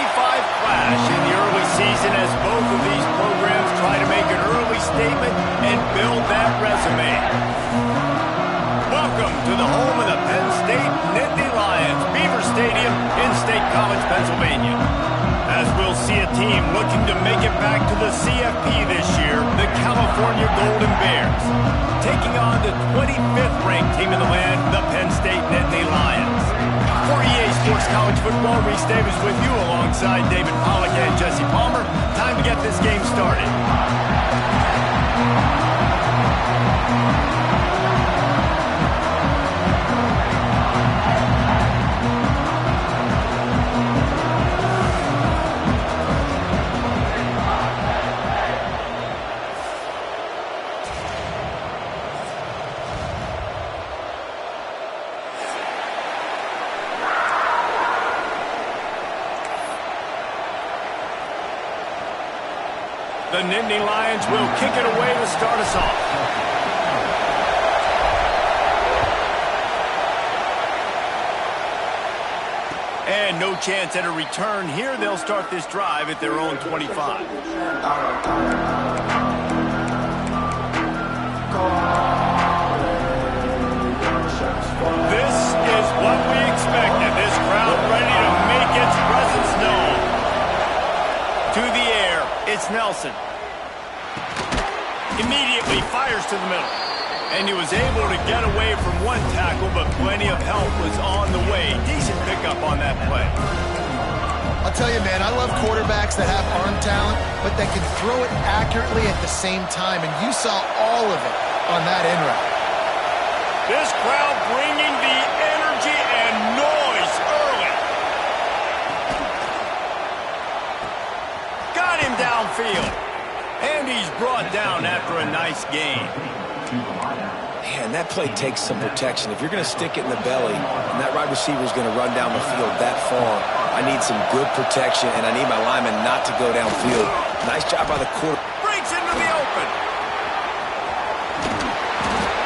clash in the early season as both of these programs try to make an early statement and build that resume. Welcome to the home of the Penn State Nittany Lions, Beaver Stadium in State College, Pennsylvania. As we'll see a team looking to make it back to the CFP this year, the California Golden Bears, taking on the 25th ranked team in the land, the Penn State Nittany Lions. For EA Sports College Football, Reese Davis with you alongside David Pollack and Jesse Palmer. Time to get this game started. The Nittany Lions will kick it away to start us off. And no chance at a return here. They'll start this drive at their own 25. This is what we expected. This crowd ready to make its presence known. To the air, it's Nelson. Immediately fires to the middle. And he was able to get away from one tackle, but plenty of help was on the way. Decent pickup on that play. I'll tell you, man, I love quarterbacks that have arm talent, but that can throw it accurately at the same time. And you saw all of it on that in route. This crowd bringing the energy and noise early. Got him downfield. And he's brought down after a nice gain. Man, that play takes some protection. If you're going to stick it in the belly and that wide receiver is going to run down the field that far, I need some good protection, and I need my lineman not to go downfield. Nice job by the quarterback. Breaks into the open.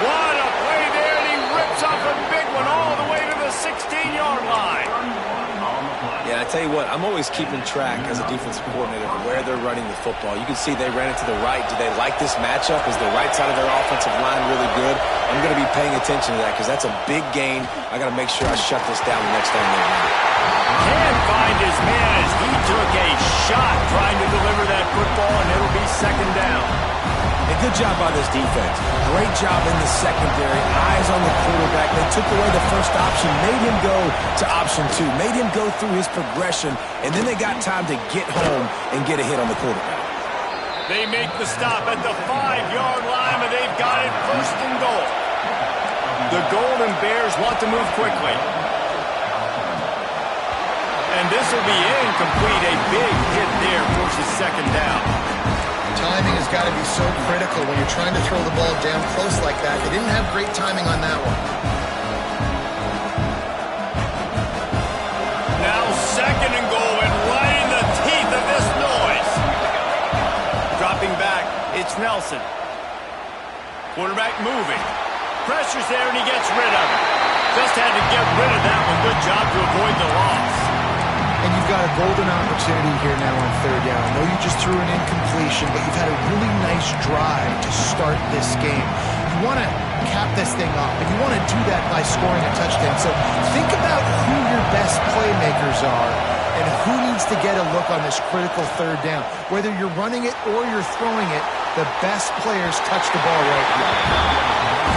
What a play there, and he rips off a big one all the way to the 16-yard line. Yeah, I tell you what, I'm always keeping track as a defensive coordinator of where they're running the football. You can see they ran it to the right. Do they like this matchup? Is the right side of their offensive line really good? I'm going to be paying attention to that because that's a big gain. I got to make sure I shut this down the next time they run it. Can't find his man as he took a shot trying to deliver that football, and it'll be second down. A good job by this defense. Great job in the secondary. Eyes on the quarterback. They took away the first option, made him go to option 2, made him go through his progression, and then they got time to get home and get a hit on the quarterback. They make the stop at the 5-yard line, but they've got it first and goal. The Golden Bears want to move quickly. And this will be incomplete. A big hit there forces second down. Timing has got to be so critical when you're trying to throw the ball down close like that. They didn't have great timing on that one. Now second and goal, and right in the teeth of this noise. Dropping back, it's Nelson. Quarterback moving. Pressure's there, and he gets rid of it. Just had to get rid of that one. Good job to avoid the loss. And you've got a golden opportunity here now on third down. I know you just threw an incompletion, but you've had a really nice drive to start this game. You want to cap this thing off, and you want to do that by scoring a touchdown. So think about who your best playmakers are and who needs to get a look on this critical third down. Whether you're running it or you're throwing it, the best players touch the ball right here.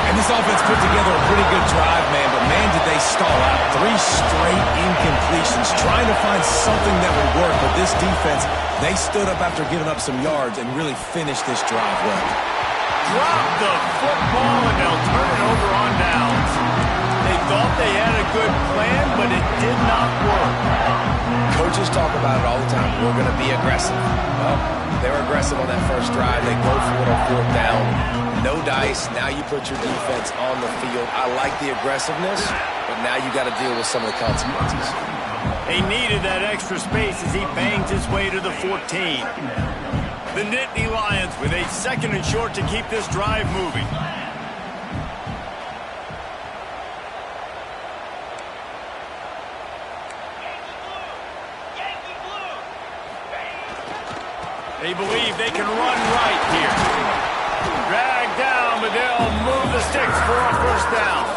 And this offense put together a pretty good drive, man, but man, did they stall out. 3 straight incompletions, trying to find something that would work, but this defense, they stood up after giving up some yards and really finished this drive well. Drop the football, and they'll turn it over on downs. They thought they had a good plan, but it did not work. Coaches talk about it all the time. We're going to be aggressive. Well, they were aggressive on that first drive. They go for it on fourth down. No dice. Now you put your defense on the field. I like the aggressiveness, but now you got to deal with some of the consequences. They needed that extra space as he bangs his way to the 14. The Nittany Lions with a second and short to keep this drive moving. They believe they can run right here. Drag down, but they'll move the sticks for a first down.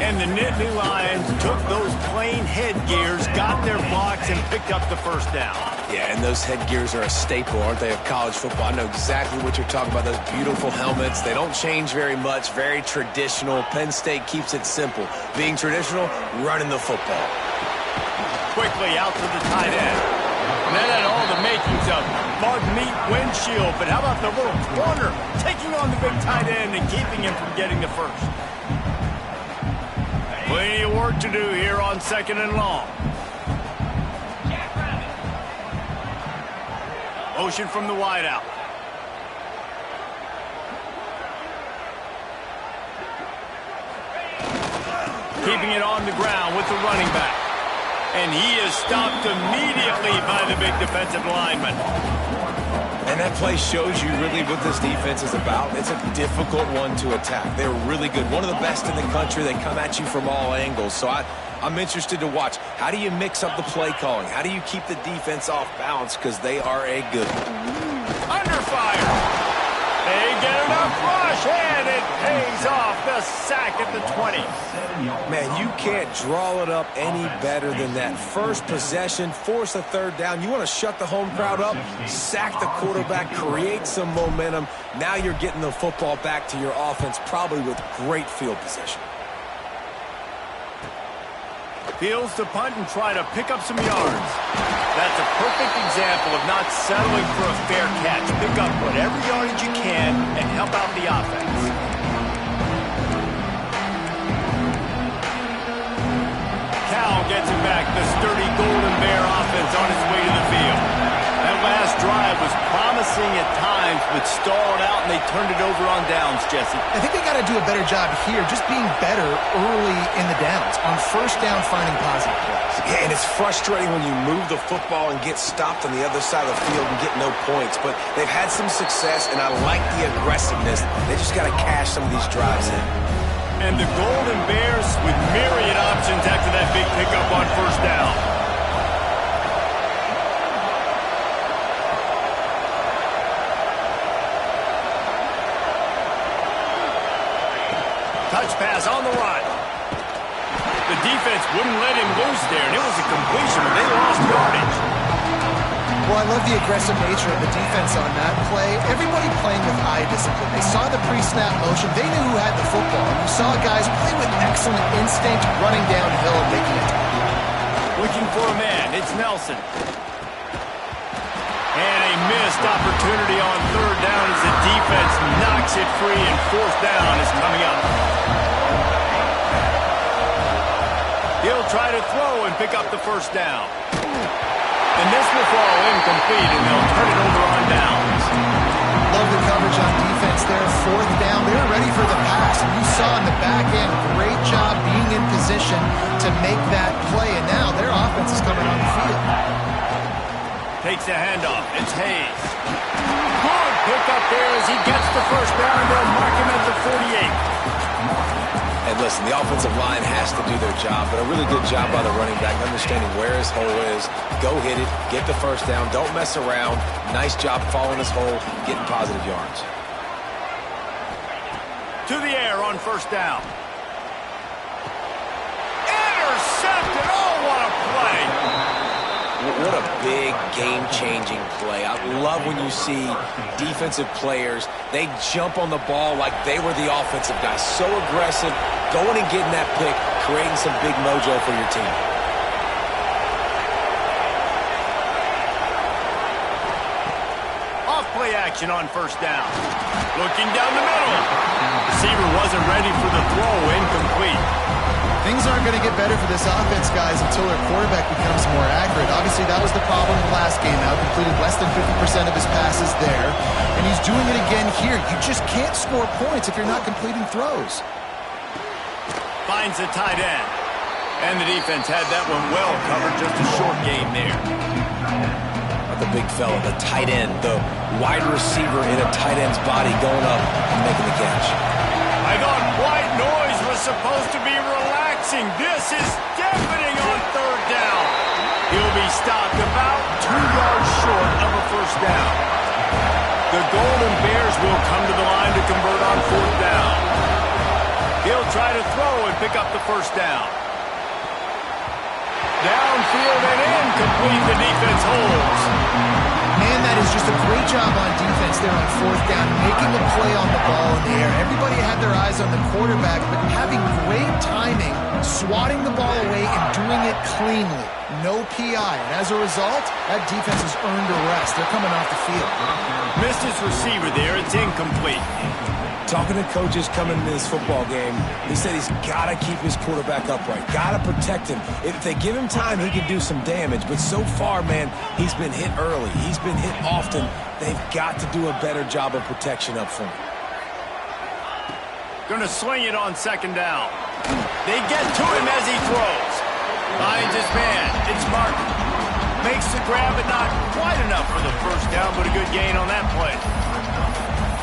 And the Nittany Lions took those plain headgears, got their blocks, and picked up the first down. Yeah, and those headgears are a staple, aren't they, of college football? I know exactly what you're talking about, those beautiful helmets. They don't change very much, very traditional. Penn State keeps it simple. Being traditional, running the football. Quickly out to the tight end. And that had all the makings of bug meat windshield, but how about the little corner taking on the big tight end and keeping him from getting the first? Plenty of work to do here on 2nd and long. Motion from the wideout. Keeping it on the ground with the running back. And he is stopped immediately by the big defensive lineman. And that play shows you really what this defense is about. It's a difficult one to attack. They're really good. One of the best in the country. They come at you from all angles. So I'm interested to watch. How do you mix up the play calling? How do you keep the defense off balance? Because they are a good one. Under fire. They get enough rush, and it pays off. The sack at the 20. Man, you can't draw it up any better than that. First possession, force a third down. You want to shut the home crowd up, sack the quarterback, create some momentum. Now you're getting the football back to your offense, probably with great field position. Fields to punt and try to pick up some yards. That's a perfect example of not settling for a fair catch. Pick up whatever yardage you can and help out the offense. Cal gets it back. The sturdy Golden Bear offense on its way to the field. That last drive was promising at times, but stalled out, and they turned it over on downs, Jesse. I think they got to do a better job here, just being better early in the downs. On first down, finding positive plays. Yeah, and it's frustrating when you move the football and get stopped on the other side of the field and get no points. But they've had some success, and I like the aggressiveness. They just got to cash some of these drives in. And the Golden Bears with myriad options after that big pickup on first down. Touch pass on the run. The defense wouldn't let him loose there, and it was a completion, but they lost yardage. Well, I love the aggressive nature of the defense on that play. Everybody playing with eye discipline. They saw the pre-snap motion. They knew who had the football. And you saw guys play with excellent instinct, running downhill and making it. Looking for a man. It's Nelson. And a missed opportunity on third down as the defense knocks it free, and fourth down is coming up. He'll try to throw and pick up the first down. And this will fall incomplete, and they'll turn it over on downs. Love the coverage on defense there. Fourth down. They were ready for the pass. And you saw in the back end, great job being in position to make that play. And now their offense is coming on the field. Takes the handoff. It's Hayes. Good pick up there as he gets the first down, and they'll mark him at the 48. And listen, the offensive line has to do their job, but a really good job by the running back, understanding where his hole is. Go hit it, get the first down, don't mess around. Nice job following his hole, getting positive yards. To the air on first down. Intercepted! Oh, what a play! What a big game-changing play. I love when you see defensive players, they jump on the ball like they were the offensive guys. So aggressive, going and getting that pick, creating some big mojo for your team. Off play action on first down. Looking down the middle. Receiver wasn't ready for the throw, incomplete. Things aren't going to get better for this offense, guys, until their quarterback becomes more accurate. Obviously, that was the problem in the last game out. Completed less than 50% of his passes there. And he's doing it again here. You just can't score points if you're not completing throws. Finds the tight end. And the defense had that one well covered. Just a short game there. Not the big fella, the tight end, the wide receiver in a tight end's body going up and making the catch. I thought white noise was supposed to be relaxing. This is deafening on third down. He'll be stopped about 2 yards short of a first down. The Golden Bears will come to the line to convert on 4th down. He'll try to throw and pick up the first down. Downfield and incomplete. The defense holds. Man, that is just a great job on defense there on 4th down, making a play on the ball in the air. Everybody had their eyes on the quarterback, but having great timing, swatting the ball away and doing it cleanly. No PI. And as a result, that defense has earned a rest. They're coming off the field. Missed his receiver there. It's incomplete. Talking to coaches coming into this football game, he said he's got to keep his quarterback upright, got to protect him. If they give him time, he can do some damage. But so far, man, he's been hit early. He's been hit often. They've got to do a better job of protection up front. Going to sling it on 2nd down. They get to him as he throws. Finds his man. It's Martin. Makes the grab, but not quite enough for the first down, but a good gain on that play.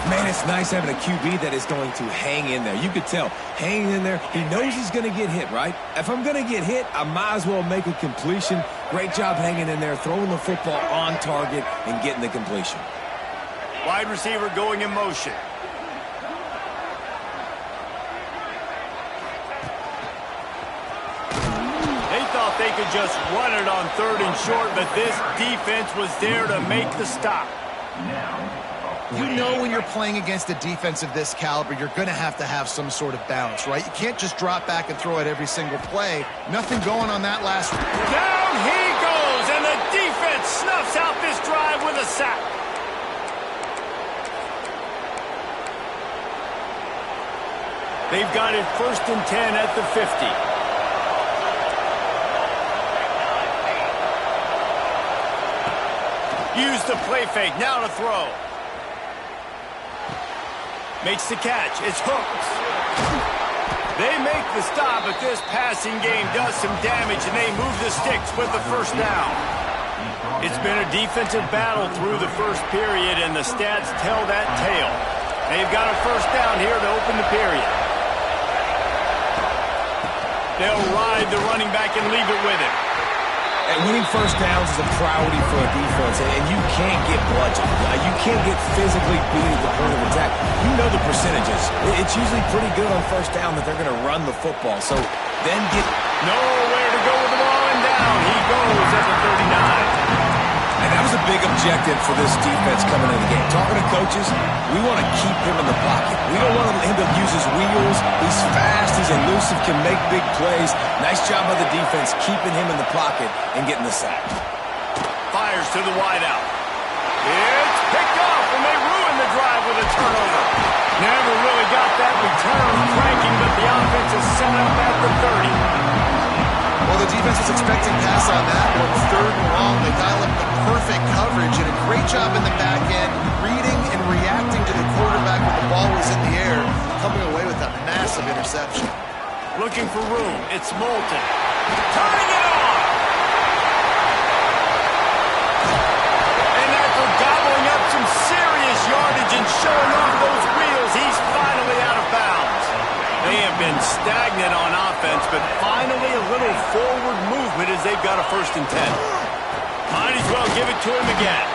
Man, it's nice having a QB that is going to hang in there. You could tell, hanging in there, he knows he's going to get hit, right? If I'm going to get hit, I might as well make a completion. Great job hanging in there, throwing the football on target and getting the completion. Wide receiver going in motion. They thought they could just run it on 3rd and short, but this defense was there to make the stop. You know when you're playing against a defense of this caliber, you're going to have some sort of bounce, right? You can't just drop back and throw it every single play. Nothing going on that last. Down he goes, and the defense snuffs out this drive with a sack. They've got it 1st and 10 at the 50. Use the play fake, now to throw. Makes the catch. It's hooked. They make the stop, but this passing game does some damage, and they move the sticks with the first down. It's been a defensive battle through the first period, and the stats tell that tale. They've got a first down here to open the period. They'll ride the running back and leave it with him. And winning first downs is a priority for a defense, and you can't get bludgeoned. You can't get physically beat at the point of attack. You know the percentages. It's usually pretty good on first down that they're going to run the football. So then get nowhere to go with the ball, and down he goes at the 39. And that was a big objective for this defense coming into the game. Talking to coaches, we want to keep him in the pocket. We don't want him to use his wheels. He's fast, he's elusive, can make big plays. Nice job by the defense keeping him in the pocket and getting the sack. Fires to the wideout. It's picked off, and they ruin the drive with a turnover. Never really got that return cranking, but the offense is set up at the 30. Well, the defense was expecting pass on that one. 3rd and long, they dial up the perfect coverage and a great job in the back end, reading and reacting to the quarterback when the ball was in the air, coming away with a massive interception. Looking for room. It's Moulton. Turning it on! And after gobbling up some serious yardage and showing off those wheels, he's finally out of bounds. They have been stagnant on offense, but finally a little forward movement as they've got a 1st and 10. Might as well give it to him again.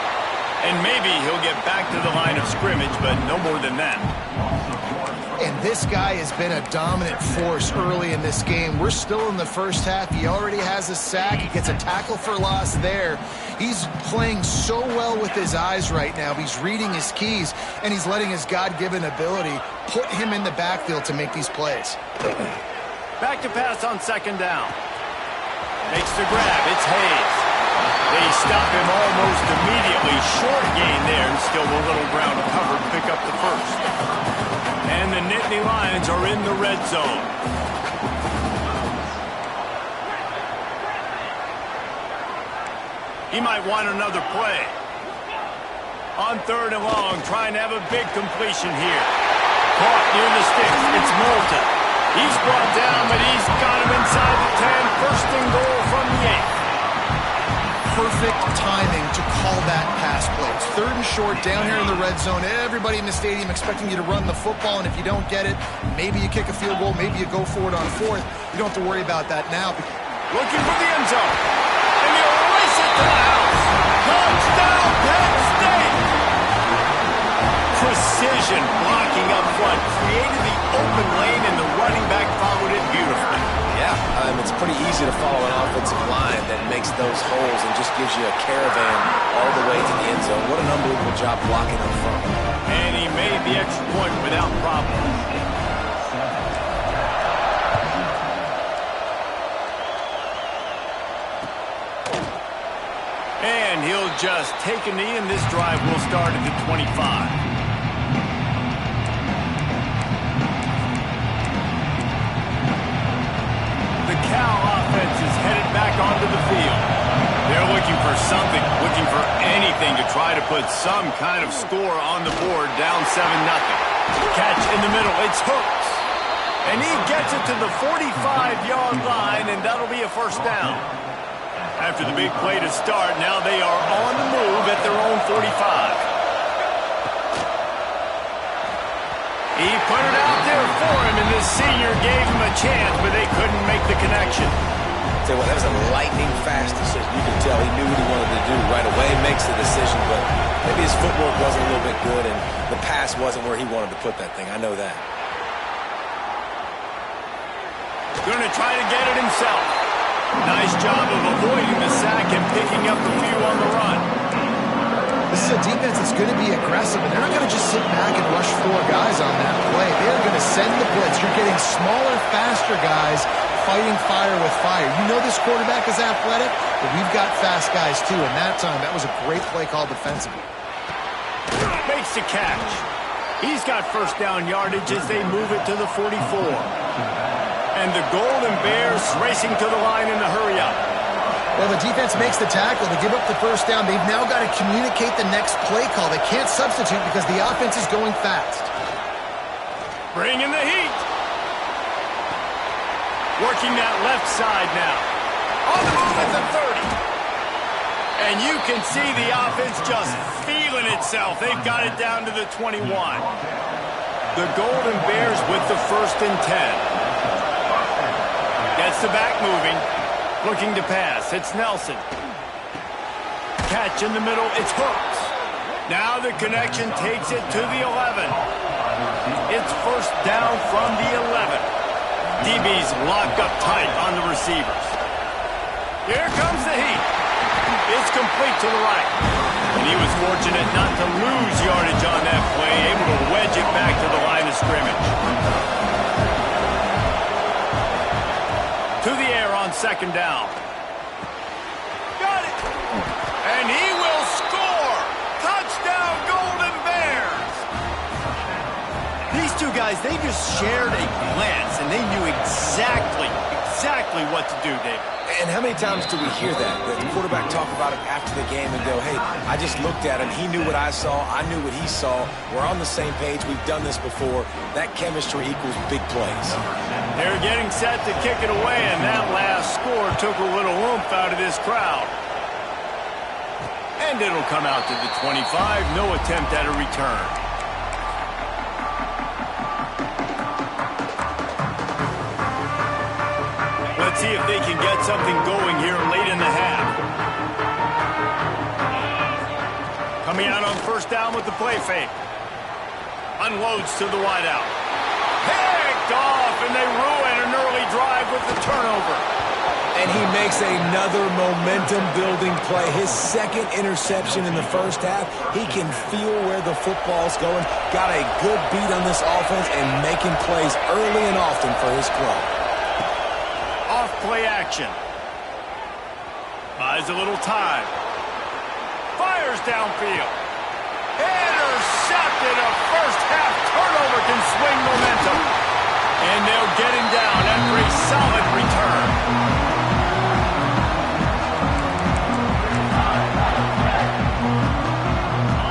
And maybe he'll get back to the line of scrimmage, but no more than that. And this guy has been a dominant force early in this game. We're still in the first half. He already has a sack. He gets a tackle for loss there. He's playing so well with his eyes right now. He's reading his keys, and he's letting his God-given ability put him in the backfield to make these plays. Back to pass on 2nd down. Makes the grab. It's Hayes. They stop him almost immediately. Short gain there, and still a little ground covered to pick up the first. And the Nittany Lions are in the red zone. He might want another play. On 3rd and long, trying to have a big completion here. Caught near the sticks. It's Moulton. He's brought down, but he's got him inside the 10. 1st and goal from the 8. Perfect timing to call that pass play. It's 3rd and short down here in the red zone. Everybody in the stadium expecting you to run the football, and if you don't get it, maybe you kick a field goal, maybe you go for it on 4th. You don't have to worry about that now. Looking for the end zone. And he'll to the house. Touchdown, Penn State. Precision blocking up front created the open lane, and the running back followed it beautifully. Yeah, it's pretty easy to follow an offensive line that makes those holes and just gives you a caravan all the way to the end zone. What an unbelievable job blocking up front. And he made the extra point without problem. And he'll just take a knee, and this drive will start at the 25. Cal offense is headed back onto the field. They're looking for something, looking for anything to try to put some kind of score on the board, down 7-0. Catch in the middle, it's Hooks. And he gets it to the 45-yard line, and that'll be a first down. After the big play to start, now they are on the move at their own 45. He put it out there for him, and this senior gave him a chance, but they couldn't make the connection. Tell you what, that was a lightning-fast decision. You can tell he knew what he wanted to do right away, makes the decision, but maybe his footwork wasn't a little bit good, and the pass wasn't where he wanted to put that thing. I know that. Going to try to get it himself. Nice job of avoiding the sack and picking up a few on the run. This is a defense that's going to be aggressive, and they're not going to just sit back and rush 4 guys on that play. They're going to send the blitz. You're getting smaller, faster guys fighting fire with fire. You know this quarterback is athletic, but we've got fast guys too, and that time, that was a great play call defensively. Makes the catch. He's got first down yardage as they move it to the 44. And the Golden Bears racing to the line in the hurry-up. Well, the defense makes the tackle to give up the first down. They've now got to communicate the next play call. They can't substitute because the offense is going fast. Bring in the heat. Working that left side now. On the move at the 30. And you can see the offense just feeling itself. They've got it down to the 21. The Golden Bears with the 1st and 10. Gets the back moving. Looking to pass, it's Nelson. Catch in the middle, it's Hooks. Now the connection takes it to the 11. It's first down from the 11. DB's locked up tight on the receivers. Here comes the heat. It's complete to the right. And he was fortunate not to lose yardage on that play, able to wedge it back to the line of scrimmage. To the air on 2nd down. Got it! And he will score! Touchdown, Golden Bears! These two guys, they just shared a glance, and they knew exactly what to do, David. And how many times do we hear that? The quarterback talk about it after the game and go, hey, I just looked at him. He knew what I saw. I knew what he saw. We're on the same page. We've done this before. That chemistry equals big plays. They're getting set to kick it away, and that last score took a little oomph out of this crowd. And it'll come out to the 25. No attempt at a return. Let's see if they can get something going here late in the half. Coming out on 1st down with the play fake. Unloads to the wideout. Picked off, and they ruin an early drive with the turnover. And he makes another momentum-building play. His 2nd interception in the first half. He can feel where the football's going. Got a good beat on this offense and making plays early and often for his club. Off-play action. Buys a little time. Fires downfield. Intercepted. A first-half turnover can swing momentum. And they'll get him down after a solid return.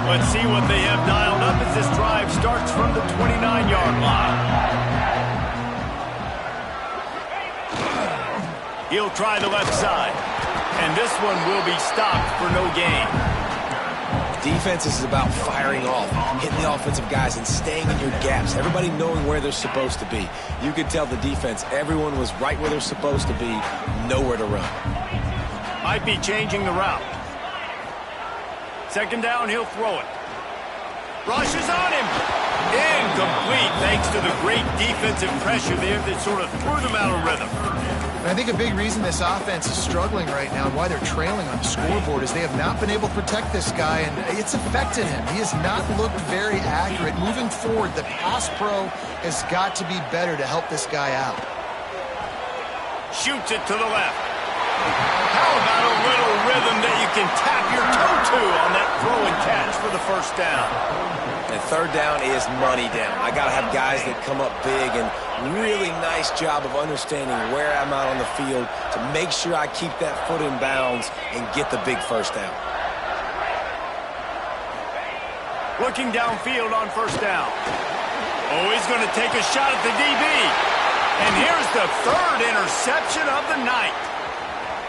Let's see what they have dialed up as this drive starts from the 29-yard line. He'll try the left side. And this one will be stopped for no gain. Defense is about firing off, hitting the offensive guys and staying in your gaps. Everybody knowing where they're supposed to be. You could tell the defense, everyone was right where they're supposed to be, nowhere to run. Might be changing the route. Second down, he'll throw it. Rushes on him. Incomplete, thanks to the great defensive pressure there that sort of threw them out of rhythm. And I think a big reason this offense is struggling right now and why they're trailing on the scoreboard is they have not been able to protect this guy, and it's affected him. He has not looked very accurate. Moving forward, the pass pro has got to be better to help this guy out. Shoots it to the left. How about a little rhythm that you can tap your toe to on that throw and catch for the first down? And third down is money down. I got to have guys that come up big, and really nice job of understanding where I'm out on the field to make sure I keep that foot in bounds and get the big first down. Looking downfield on first down. Oh, he's going to take a shot at the DB. And here's the third interception of the night.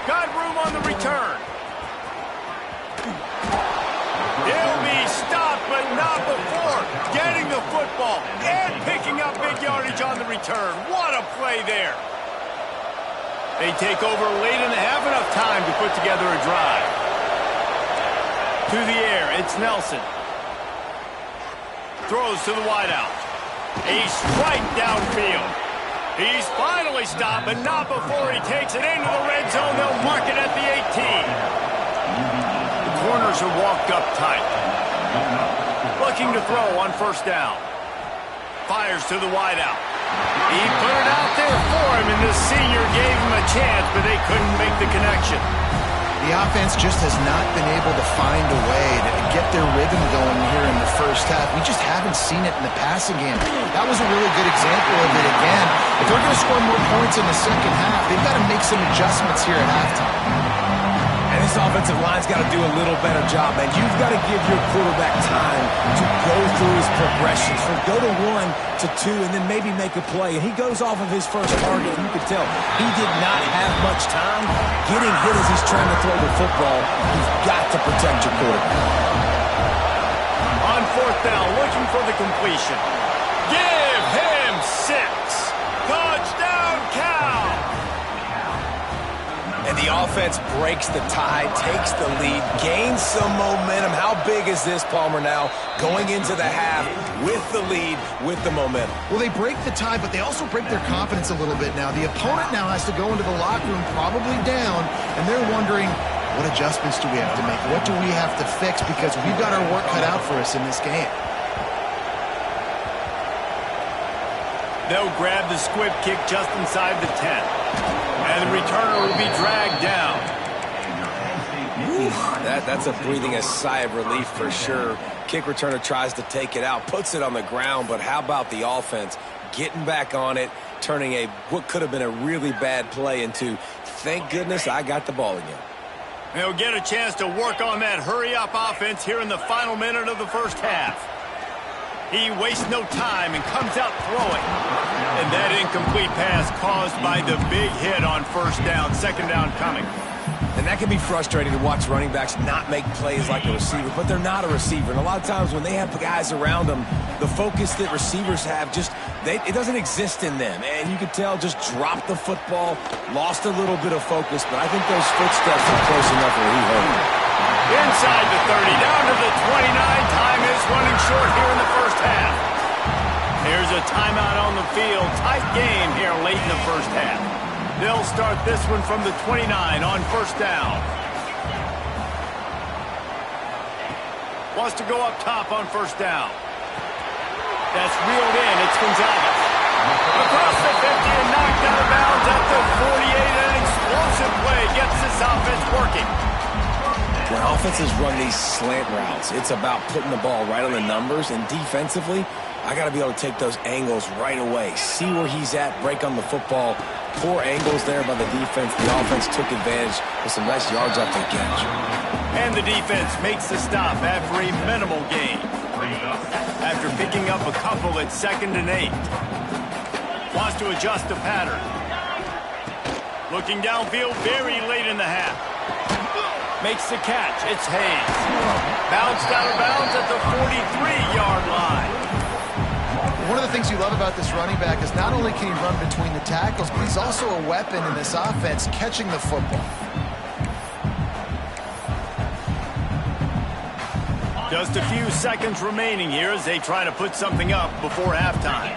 Got room on the return. He'll be stopped, but not before getting the football and picking up big yardage on the return. What a play there. They take over late in the half, enough time to put together a drive. To the air, it's Nelson. Throws to the wideout. A strike downfield. He's finally stopped, but not before he takes it into the red zone. They'll mark it at the 18. The corners are walked up tight. Looking to throw on first down. Fires to the wideout. He put it out there for him, and the senior gave him a chance, but they couldn't make the connection. The offense just has not been able to find a way to get their rhythm going here in the first half. We just haven't seen it in the passing game. That was a really good example of it again. If they're going to score more points in the second half, they've got to make some adjustments here at halftime. And this offensive line's got to do a little better job, man. You've got to give your quarterback time to go through his progressions, from go to 1 to 2, and then maybe make a play. And he goes off of his first target, and you can tell he did not have much time getting hit as he's trying to throw the football. You've got to protect your quarterback. On fourth down, looking for the completion. Give him 6. Touchdown, Cal! And the offense breaks the tie, takes the lead, gains some momentum. How big is this, Palmer, now going into the half with the lead, with the momentum? Well, they break the tie, but they also break their confidence a little bit now. The opponent now has to go into the locker room probably down, and they're wondering, what adjustments do we have to make? What do we have to fix? Because we've got our work cut out for us in this game. They'll grab the squib kick just inside the 10. And the returner will be dragged down. That's a breathing a sigh of relief for sure. Kick returner tries to take it out, puts it on the ground, but how about the offense getting back on it, turning what could have been a really bad play into, thank goodness I got the ball again. They'll get a chance to work on that hurry-up offense here in the final minute of the first half. He wastes no time and comes out throwing. And that incomplete pass caused by the big hit on first down, second down coming. And that can be frustrating to watch running backs not make plays like a receiver, but they're not a receiver. And a lot of times when they have guys around them, the focus that receivers have it doesn't exist in them. And you can tell just dropped the football, lost a little bit of focus, but I think those footsteps are close enough where he hurt him. Inside the 30, down to the 29. Time is running short here in the first half. There's a timeout on the field. Tight game here late in the first half. They'll start this one from the 29 on first down. Wants to go up top on first down. That's reeled in. It's Gonzalez. Across the 50 and knocked out of bounds at the 48. An explosive play gets this offense working. When offenses run these slant routes, it's about putting the ball right on the numbers, and defensively, I got to be able to take those angles right away, see where he's at, break on the football. Poor angles there by the defense. The offense took advantage with some nice yards after the catch. And the defense makes the stop after a minimal gain. After picking up a couple at 2nd and 8. Wants to adjust the pattern. Looking downfield very late in the half. Makes the catch. It's Hayes. Bounced out of bounds at the 43-yard line. One of the things you love about this running back is not only can he run between the tackles, but he's also a weapon in this offense catching the football. Just a few seconds remaining here as they try to put something up before halftime.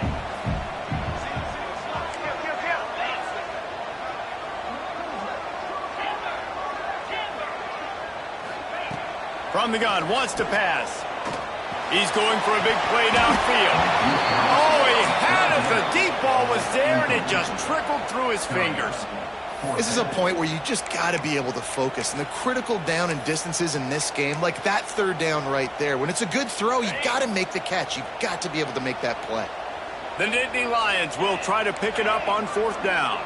From the gun, wants to pass. He's going for a big play downfield. Oh, he had it. The deep ball was there, and it just trickled through his fingers. This is a point where you just got to be able to focus. And the critical down and distances in this game, like that third down right there, when it's a good throw, you got to make the catch. You've got to be able to make that play. The Nittany Lions will try to pick it up on 4th down.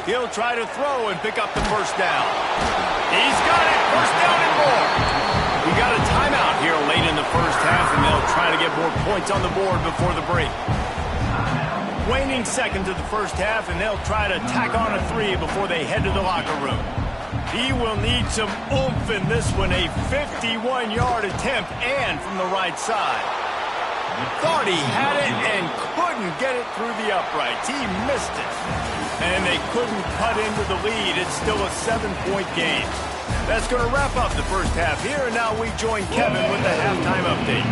He'll try to throw and pick up the first down. He's got it. First down and more. We got a timeout here late in the first half, and they'll try to get more points on the board before the break. Waning seconds of the first half, and they'll try to tack on a 3 before they head to the locker room. He will need some oomph in this one. A 51-yard attempt, and from the right side. Thought he had it and couldn't get it through the uprights. He missed it. And they couldn't cut into the lead. It's still a 7-point game. That's going to wrap up the first half here. And now we join Kevin with the halftime update.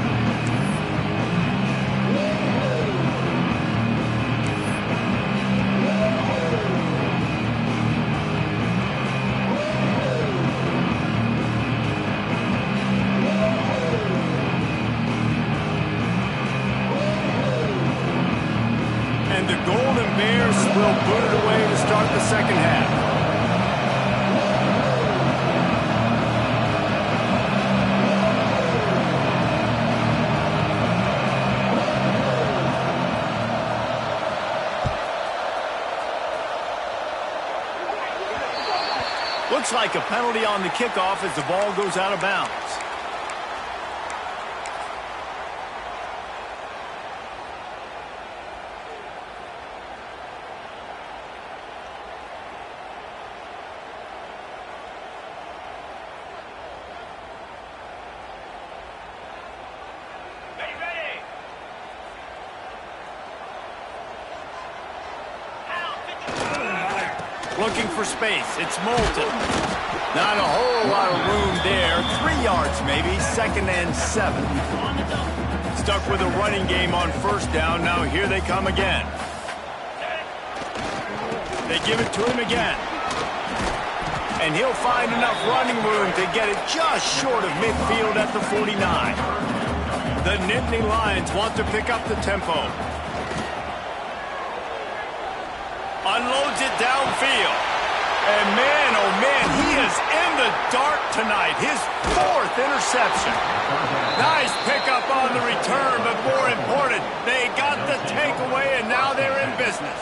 The Golden Bears will put it away to start the second half. Looks like a penalty on the kickoff as the ball goes out of bounds. Looking for space. It's Moulton. Not a whole lot of room there. 3 yards maybe. 2nd and 7. Stuck with a running game on first down. Now here they come again. They give it to him again. And he'll find enough running room to get it just short of midfield at the 49. The Nittany Lions want to pick up the tempo. Unloads it downfield. And man, oh man, he is in the dark tonight. His 4th interception. Nice pickup on the return, but more important, they got the takeaway, and now they're in business.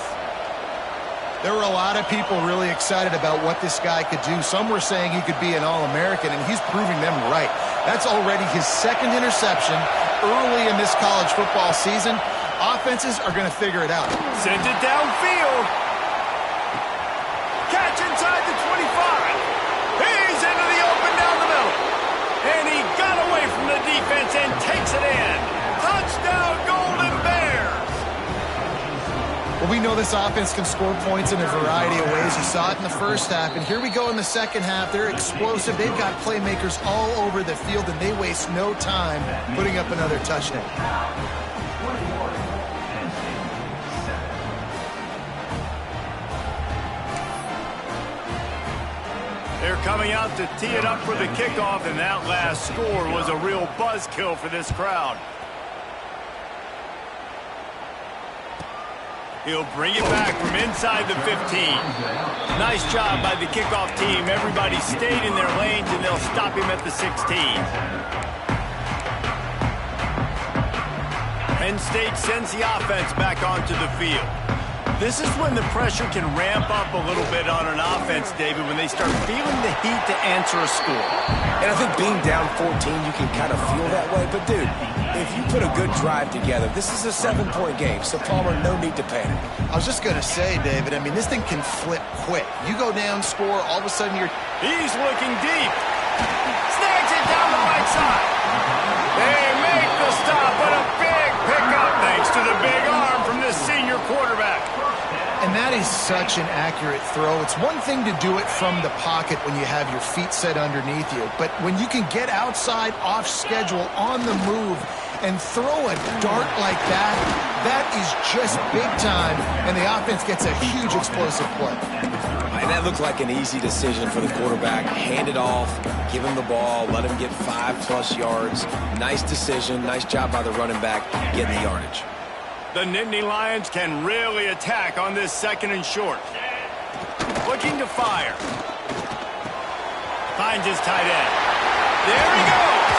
There were a lot of people really excited about what this guy could do. Some were saying he could be an All-American, and he's proving them right. That's already his 2nd interception early in this college football season. Offenses are going to figure it out. Sends it downfield. Catch inside the 25. He's into the open down the middle. And he got away from the defense and takes it in. Touchdown, Golden Bears. Well, we know this offense can score points in a variety of ways. You saw it in the first half, and here we go in the second half. They're explosive. They've got playmakers all over the field, and they waste no time putting up another touchdown. They're coming out to tee it up for the kickoff, and that last score was a real buzzkill for this crowd. He'll bring it back from inside the 15. Nice job by the kickoff team. Everybody stayed in their lanes, and they'll stop him at the 16. Penn State sends the offense back onto the field. This is when the pressure can ramp up a little bit on an offense, David, when they start feeling the heat to answer a score. And I think being down 14, you can kind of feel that way. But, dude, if you put a good drive together, this is a 7-point game. So, Palmer, no need to panic. I was just going to say, David, I mean, this thing can flip quick. You go down, score, all of a sudden you're... He's looking deep. Snags it down the right side. They make the stop, but a big pickup thanks to the big arm from this senior quarterback. And that is such an accurate throw. It's one thing to do it from the pocket when you have your feet set underneath you, but when you can get outside, off schedule, on the move, and throw a dart like that, that is just big time, and the offense gets a huge explosive play. And that looked like an easy decision for the quarterback. Hand it off, give him the ball, let him get 5+ yards. Nice decision, nice job by the running back getting the yardage. The Nittany Lions can really attack on this 2nd and short. Looking to fire. Finds his tight end. There he goes.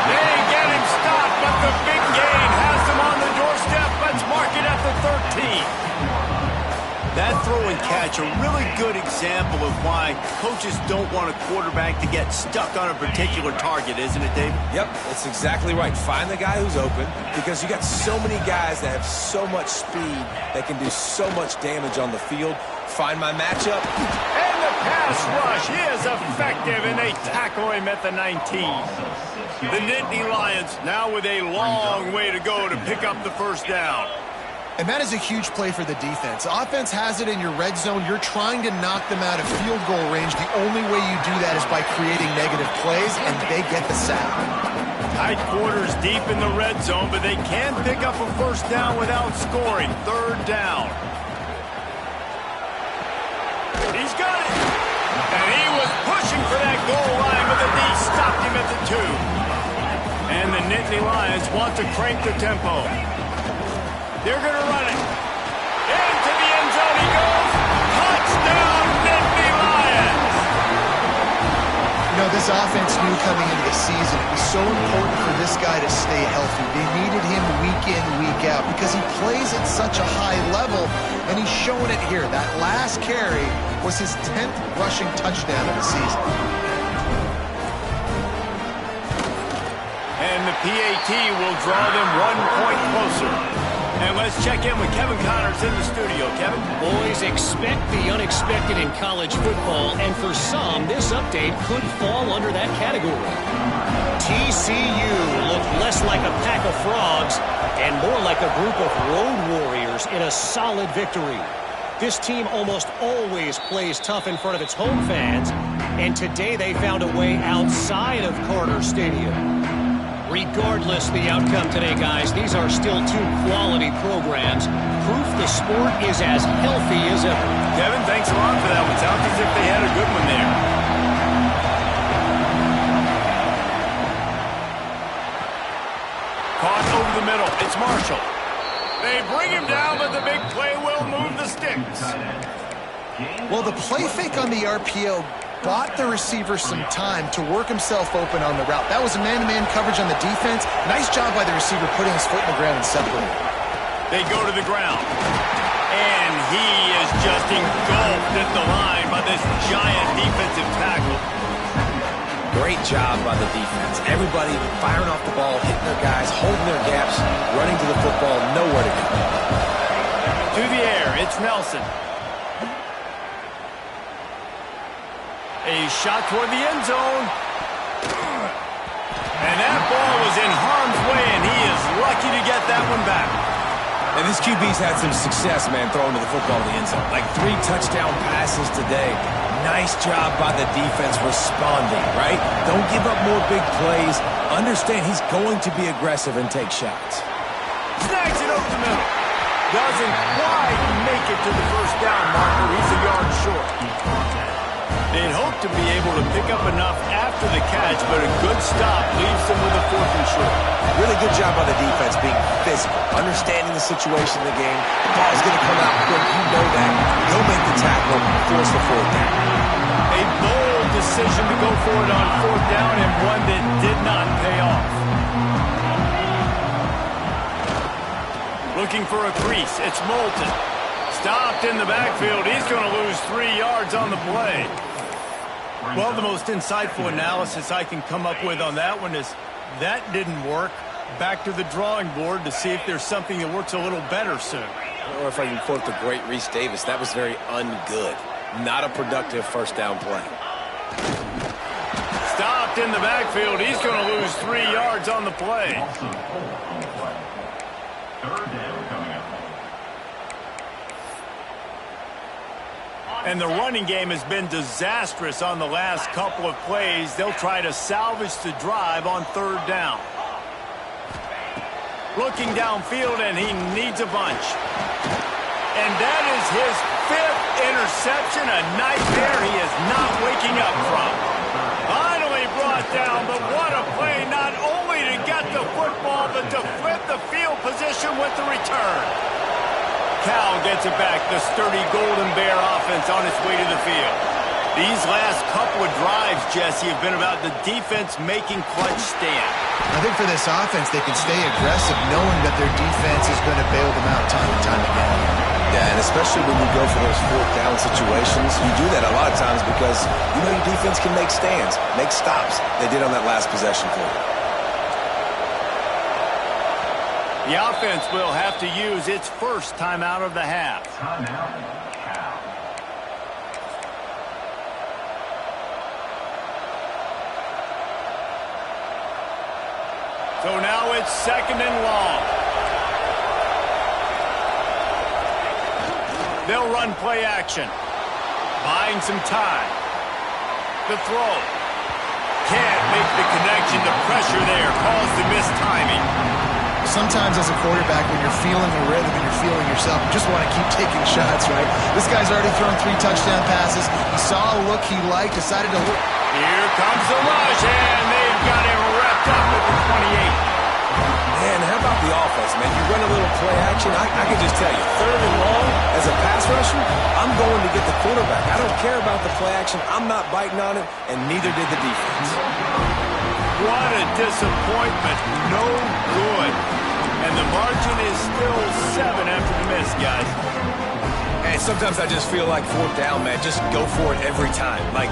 They get him stopped, but the big gain has him on the doorstep. Let's mark it at the 13. That throw and catch, a really good example of why coaches don't want a quarterback to get stuck on a particular target, isn't it, David? Yep, that's exactly right. Find the guy who's open, because you got so many guys that have so much speed that can do so much damage on the field. Find my matchup. And the pass rush is effective, and they tackle him at the 19. The Nittany Lions now with a long way to go to pick up the 1st down. And that is a huge play for the defense. Offense has it in your red zone. You're trying to knock them out of field goal range. The only way you do that is by creating negative plays, and they get the sack. Tight quarters deep in the red zone, but they can pick up a 1st down without scoring. 3rd down. He's got it. And he was pushing for that goal line, but the D stopped him at the 2. And the Nittany Lions want to crank the tempo. They're going to run it. Into the end zone he goes. Touchdown, Nittany Lions. You know, this offense knew coming into the season it was so important for this guy to stay healthy. They needed him week in, week out, because he plays at such a high level, and he's showing it here. That last carry was his 10th rushing touchdown of the season. And the PAT will draw them 1 point closer. And let's check in with Kevin Connors in the studio. Kevin? Boys, expect the unexpected in college football, and for some, this update could fall under that category. TCU looked less like a pack of frogs and more like a group of road warriors in a solid victory. This team almost always plays tough in front of its home fans, and today they found a way outside of Carter Stadium. Regardless the outcome today, guys, these are still 2 quality programs. Proof the sport is as healthy as ever. Kevin, thanks a lot for that one. Sounds as if they had a good one there. Caught over the middle. It's Marshall. They bring him down, but the big play will move the sticks. Well, the play fake on the RPO bought the receiver some time to work himself open on the route. That was a man-to-man coverage on the defense. Nice job by the receiver putting his foot in the ground and separating. They go to the ground. And he is just engulfed at the line by this giant defensive tackle. Great job by the defense. Everybody firing off the ball, hitting their guys, holding their gaps, running to the football, nowhere to go. To the air, it's Nelson. A shot toward the end zone. And that ball was in harm's way, and he is lucky to get that one back. And this QB's had some success, man, throwing to the football in the end zone. Like 3 touchdown passes today. Nice job by the defense responding, right? Don't give up more big plays. Understand he's going to be aggressive and take shots. Snags it over the middle. Doesn't quite make it to the 1st down marker. He's a yard short. They'd hope to be able to pick up enough after the catch, but a good stop leaves them with a 4th and short. Really good job by the defense being physical, understanding the situation in the game. The ball's going to come out quick. You know that. He'll make the tackle, force the 4th down. A bold decision to go for it on 4th down, and one that did not pay off. Looking for a crease. It's Moulton. Stopped in the backfield. He's going to lose 3 yards on the play. Well, the most insightful analysis I can come up with on that one is that didn't work. Back to the drawing board to see if there's something that works a little better soon. Or if I can quote the great Reese Davis, that was very ungood. Not a productive 1st down play. Stopped in the backfield. He's going to lose 3 yards on the play. And the running game has been disastrous on the last couple of plays. They'll try to salvage the drive on third down. Looking downfield, and he needs a bunch. And that is his 5th interception, a nightmare he is not waking up from. Finally brought down, but what a play, not only to get the football, but to flip the field position with the return. Cal gets it back, the sturdy Golden Bear offense on its way to the field. These last couple of drives, Jesse, have been about the defense making clutch stand. I think for this offense, they can stay aggressive knowing that their defense is going to bail them out time and time again. Yeah, and especially when you go for those 4th down situations, you do that a lot of times because you know your defense can make stands, make stops. They did on that last possession for you. The offense will have to use its first timeout of the half. So now it's 2nd and long. They'll run play action. Buying some time. The throw. Can't make the connection. The pressure there caused the missed timing. Sometimes as a quarterback, when you're feeling a rhythm and you're feeling yourself, you just want to keep taking shots, right? This guy's already thrown 3 touchdown passes. He saw a look he liked, decided to look. Here comes the rush, and they've got him wrapped up at the 28. Man, how about the offense, man? You run a little play action. I can just tell you, 3rd and long, as a pass rusher, I'm going to get the quarterback. I don't care about the play action. I'm not biting on it, and neither did the defense. What a disappointment. No good. And the margin is still 7 after the miss, guys. Hey, sometimes I just feel like 4th down, man. Just go for it every time. Like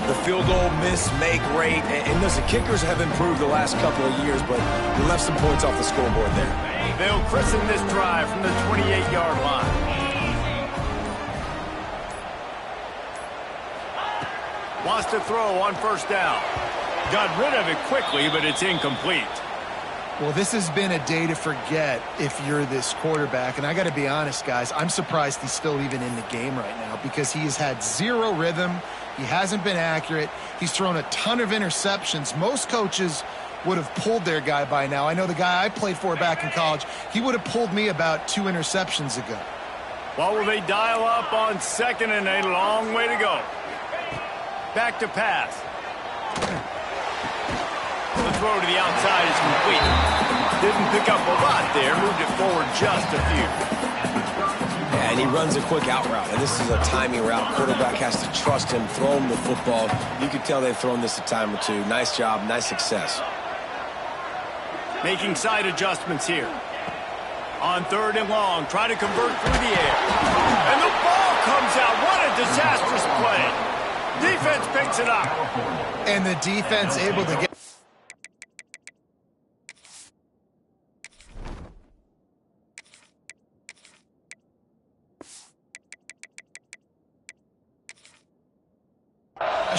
the field goal miss, make rate. And listen, kickers have improved the last couple of years, but you left some points off the scoreboard there. They'll christen this drive from the 28-yard line. Wants to throw on 1st down. Got rid of it quickly, but it's incomplete. Well, this has been a day to forget if you're this quarterback. And I got to be honest, guys, I'm surprised he's still even in the game right now because he has had 0 rhythm. He hasn't been accurate. He's thrown a ton of interceptions. Most coaches would have pulled their guy by now. I know the guy I played for back in college, he would have pulled me about 2 interceptions ago. What will they dial up on 2nd and a long way to go? Back to pass. The throw to the outside is complete. Didn't pick up a lot there. Moved it forward just a few. Yeah, and he runs a quick out route. And this is a timing route. Quarterback has to trust him, throw him the football. You can tell they've thrown this a time or two. Nice job, nice success. Making side adjustments here. On 3rd and long, try to convert through the air. And the ball comes out. What a disastrous play. Defense picks it up. And the defense able to get...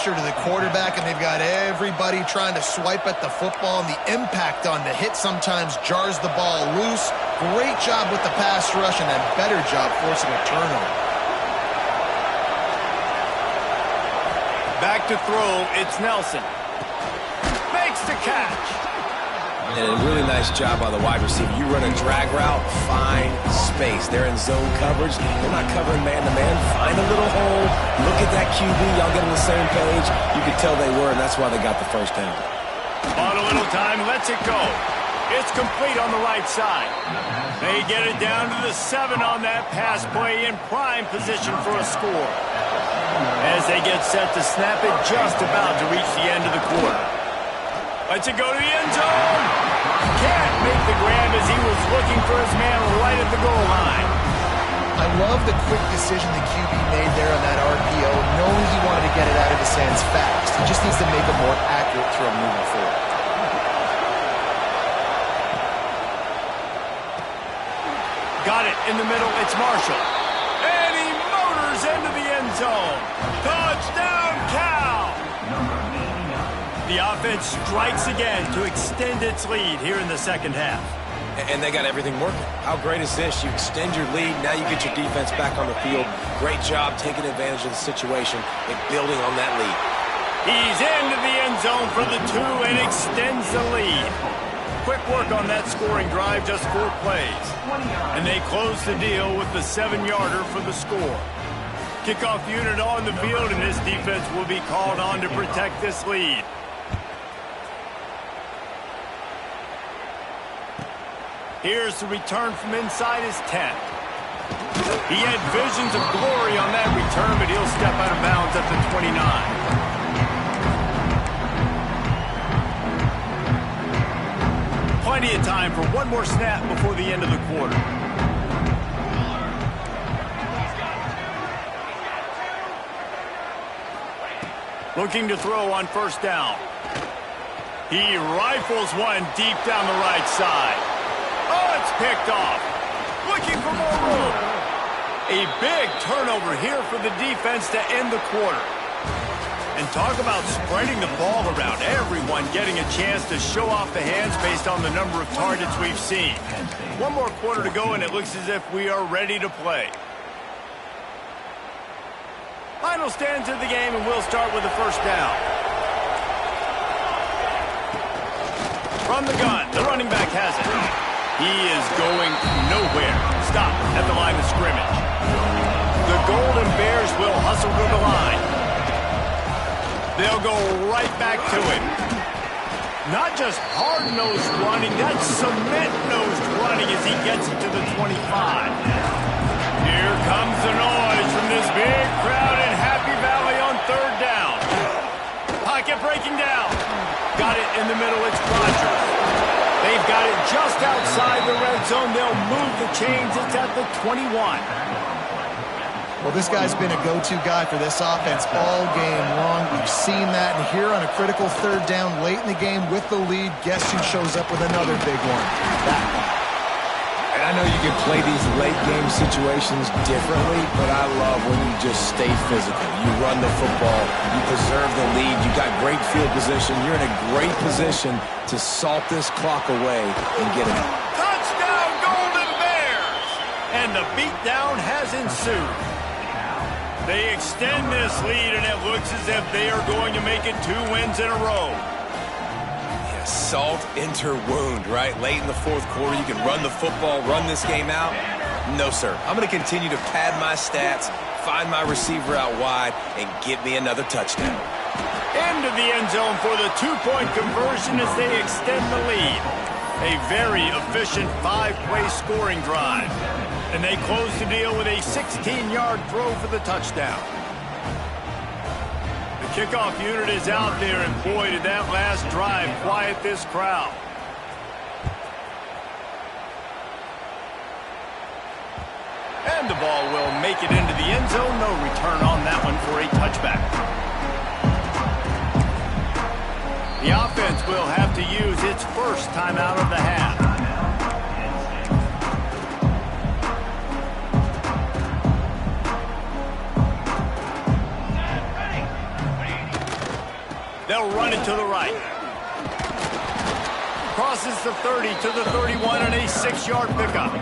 pressure to the quarterback, and they've got everybody trying to swipe at the football, and the impact on the hit sometimes jars the ball loose. Great job with the pass rush, and a better job forcing a turnover. Back to throw, it's Nelson. Makes the catch. And a really nice job by the wide receiver. You run a drag route, find space. They're in zone coverage. They're not covering man-to-man. Find a little hole. Look at that QB. Y'all get on the same page. You could tell they were, and that's why they got the 1st down. On a little time, lets it go. It's complete on the right side. They get it down to the 7 on that pass play, in prime position for a score. As they get set to snap it, just about to reach the end of the quarter. Lets it go to the end zone. Can't make the grab as he was looking for his man right at the goal line. I love the quick decision the QB made there on that RPO, knowing he wanted to get it out of his hands fast. He just needs to make a more accurate throw moving forward. Got it in the middle. It's Marshall. And he motors into the end zone. Touchdown, Cal! The offense strikes again to extend its lead here in the second half. and they got everything working. How great is this? You extend your lead, now you get your defense back on the field. Great job taking advantage of the situation and building on that lead. He's into the end zone for the 2 and extends the lead. Quick work on that scoring drive, just 4 plays. And they close the deal with the 7-yarder for the score. Kickoff unit on the field, and this defense will be called on to protect this lead. Here's the return from inside his 10. He had visions of glory on that return, but he'll step out of bounds at the 29. Plenty of time for one more snap before the end of the quarter. Looking to throw on first down. He rifles one deep down the right side. Oh, it's picked off. Looking for more room. A big turnover here for the defense to end the quarter. And talk about spreading the ball around. Everyone getting a chance to show off the hands based on the number of targets we've seen. One more quarter to go, and it looks as if we are ready to play. Final stands of the game, and we'll start with the first down. From the gun, the running back has it. He is going nowhere. Stop at the line of scrimmage. The Golden Bears will hustle to the line. They'll go right back to him. Not just hard-nosed running, that's cement-nosed running as he gets it to the 25. Here comes the noise from this big crowd in Happy Valley on third down. Pocket breaking down. Got it in the middle, it's Rodgers. They've got it just outside the red zone. They'll move the chains. It's at the 21. Well, this guy's been a go-to guy for this offense all game long. We've seen that, and here on a critical third down late in the game with the lead, guess who shows up with another big one? That one. And I know you can play these late-game situations differently, but I love when you just stay physical. You run the football, you preserve the lead, you got great field position, you're in a great position to salt this clock away and get it. Touchdown, Golden Bears! And the beatdown has ensued. They extend this lead, and it looks as if they are going to make it 2 wins in a row. Yeah, salt enter wound, right? Late in the fourth quarter, you can run the football, run this game out. No, sir. I'm going to continue to pad my stats, find my receiver out wide, and get me another touchdown. Into the end zone for the 2-point conversion as they extend the lead. A very efficient 5-play scoring drive. And they close the deal with a 16-yard throw for the touchdown. The kickoff unit is out there, and boy, did that last drive quiet this crowd. And the ball will make it into the end zone. No return on that one for a touchback. The offense will have to use its first timeout of the half. They'll run it to the right. Crosses the 30 to the 31 and a 6-yard pickup.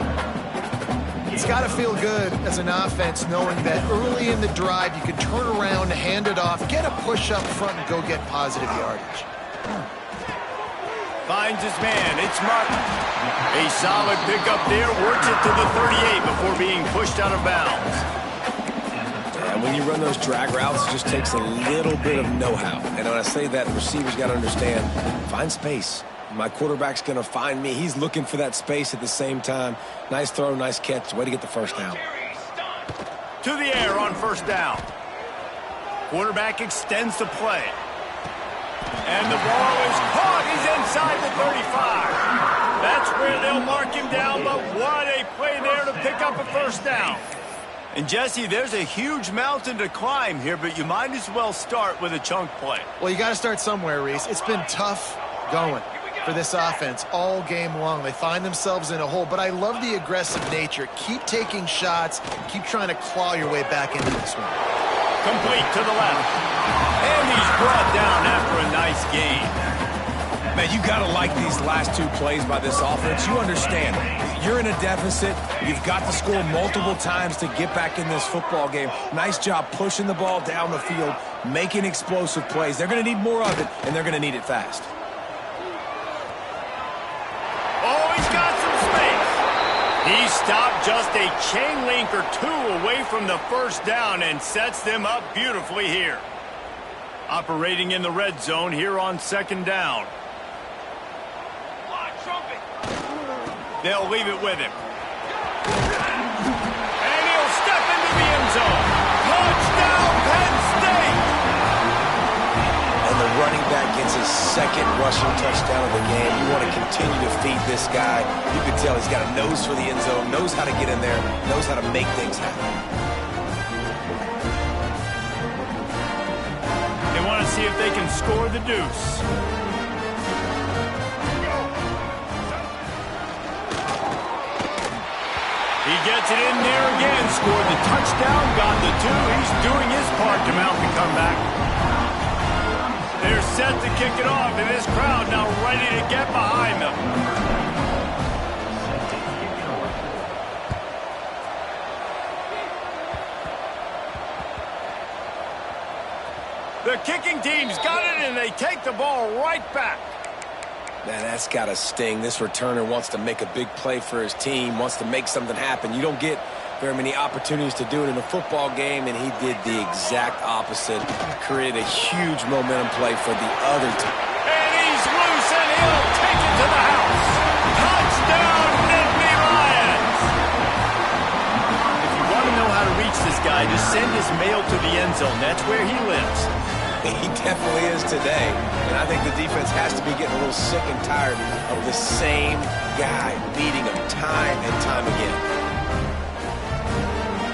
It's got to feel good as an offense knowing that early in the drive you can turn around, hand it off, get a push up front, and go get positive yardage. Finds his man. It's Martin. A solid pickup there. Works it to the 38 before being pushed out of bounds. And when you run those drag routes, it just takes a little bit of know-how. And when I say that, the receiver's got to understand, find space. My quarterback's going to find me. He's looking for that space at the same time. Nice throw, nice catch. Way to get the first down. To the air on first down. Quarterback extends the play. And the ball is caught. He's inside the 35. That's where they'll mark him down, but what a play there to pick up a first down. And, Jesse, there's a huge mountain to climb here, but you might as well start with a chunk play. Well, you got to start somewhere, Reese. It's been tough going for this offense all game long. They find themselves in a hole, but I love the aggressive nature. Keep taking shots. Keep trying to claw your way back into this one. Complete to the left. And he's brought down after a nice gain. You got to like these last two plays by this offense. You understand, you're in a deficit. You've got to score multiple times to get back in this football game. Nice job pushing the ball down the field, making explosive plays. They're going to need more of it, and they're going to need it fast. Oh, he's got some space. He stopped just a chain link or two away from the first down and sets them up beautifully here. Operating in the red zone here on second down. They'll leave it with him. And he'll step into the end zone. Touchdown, Penn State! And the running back gets his second rushing touchdown of the game. You want to continue to feed this guy. You can tell he's got a nose for the end zone, knows how to get in there, knows how to make things happen. They want to see if they can score the deuce. He gets it in there again, scored the touchdown, got the two. He's doing his part to mount the comeback. They're set to kick it off, and this crowd now ready to get behind them. The kicking team's got it, and they take the ball right back. Man, that's got to sting. This returner wants to make a big play for his team, wants to make something happen. You don't get very many opportunities to do it in a football game, and he did the exact opposite. Created a huge momentum play for the other team. And he's loose, and he'll take it to the house. Touchdown, Nittany Lions! If you want to know how to reach this guy, just send his mail to the end zone. That's where he lives. He definitely is today. And I think the defense has to be getting a little sick and tired of the same guy beating him time and time again.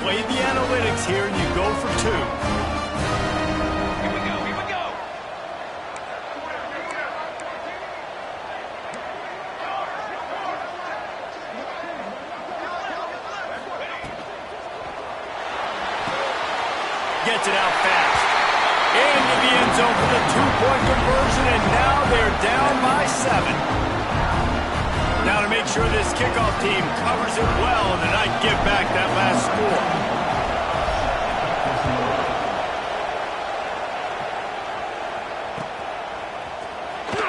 Play the analytics here, and you go for two. Here we go, here we go. Gets it out fast. Into the end zone for the two-point conversion, and now they're down by 7. Now to make sure this kickoff team covers it well and they not give back that last score.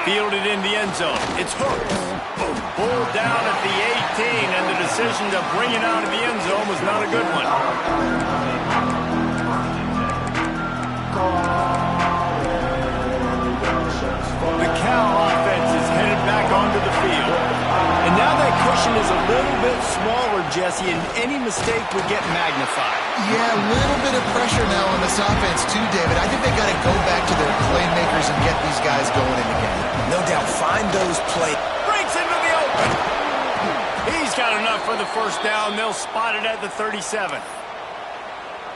Fielded in the end zone. It's hooked. Pulled down at the 18, and the decision to bring it out of the end zone was not a good one. The Cal offense is headed back onto the field. And now that cushion is a little bit smaller, Jesse, and any mistake would get magnified. Yeah, a little bit of pressure now on this offense too, David. I think they got to go back to their playmakers and get these guys going in the game. No doubt, find those plays. Breaks into the open. He's got enough for the first down. They'll spot it at the 37.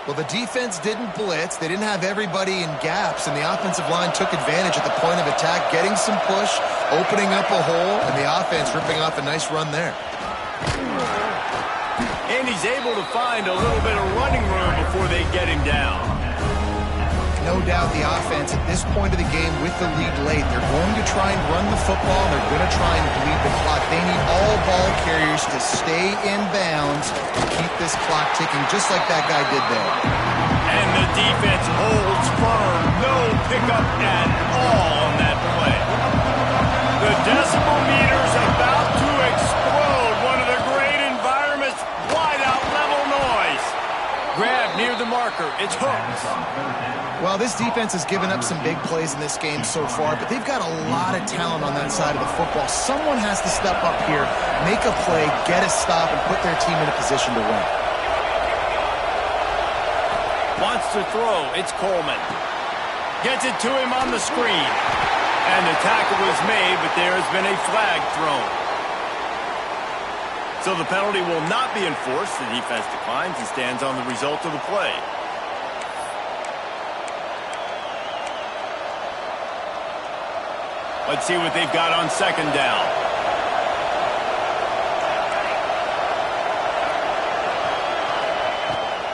Well, the defense didn't blitz. They didn't have everybody in gaps, and the offensive line took advantage at the point of attack, getting some push, opening up a hole, and the offense ripping off a nice run there. And he's able to find a little bit of running room before they get him down. No doubt the offense at this point of the game with the lead late, they're going to try and run the football. They're going to try and bleed the clock. They need all ball carriers to stay in bounds and keep this clock ticking just like that guy did there. And the defense holds firm. No pickup at all on that play. The decibel meter's about to explode. One of the great environments. Wide out level noise. Grab near the marker. It's hooked. Well, this defense has given up some big plays in this game so far, but they've got a lot of talent on that side of the football. Someone has to step up here, make a play, get a stop, and put their team in a position to win. Wants to throw. It's Coleman. Gets it to him on the screen. And the tackle was made, but there has been a flag thrown. So the penalty will not be enforced. The defense declines and stands on the result of the play. Let's see what they've got on second down.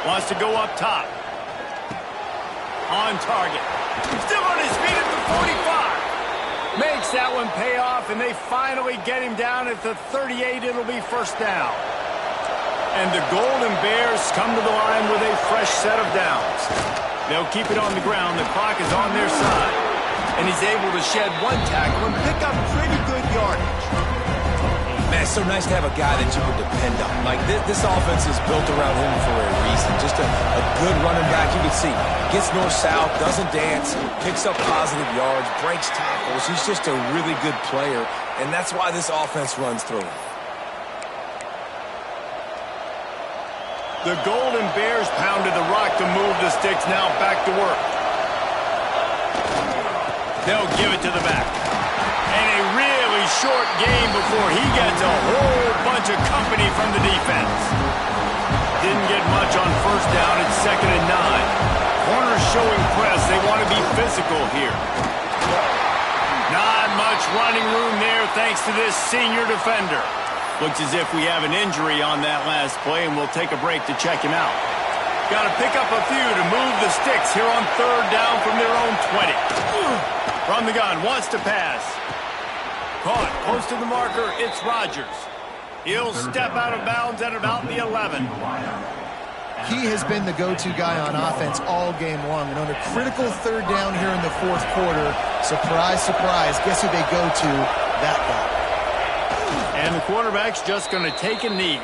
Wants to go up top. On target. Still on his feet at the 45. Makes makes that one pay off, and they finally get him down at the 38. It'll be first down. And the Golden Bears come to the line with a fresh set of downs. They'll keep it on the ground. The clock is on their side. And he's able to shed one tackle and pick up pretty good yardage. Man, it's so nice to have a guy that you can depend on. Like, this offense is built around him for a reason. Just a good running back. You can see, gets north-south, doesn't dance, picks up positive yards, breaks tackles. He's just a really good player, and that's why this offense runs through him. The Golden Bears pounded the rock to move the sticks. Now back to work. They'll give it to the back. And a really short game before he gets a whole bunch of company from the defense. Didn't get much on first down. It's 2nd and 9. Corners showing press. They want to be physical here. Not much running room there thanks to this senior defender. Looks as if we have an injury on that last play, and we'll take a break to check him out. Got to pick up a few to move the sticks here on 3rd down from their own 20. From the gun, wants to pass. Caught, close to the marker, it's Rodgers. He'll step out of bounds at about the 11. He has been the go-to guy on offense all game long. And on a critical 3rd down here in the 4th quarter, surprise, surprise, guess who they go to? That guy. And the quarterback's just going to take a knee.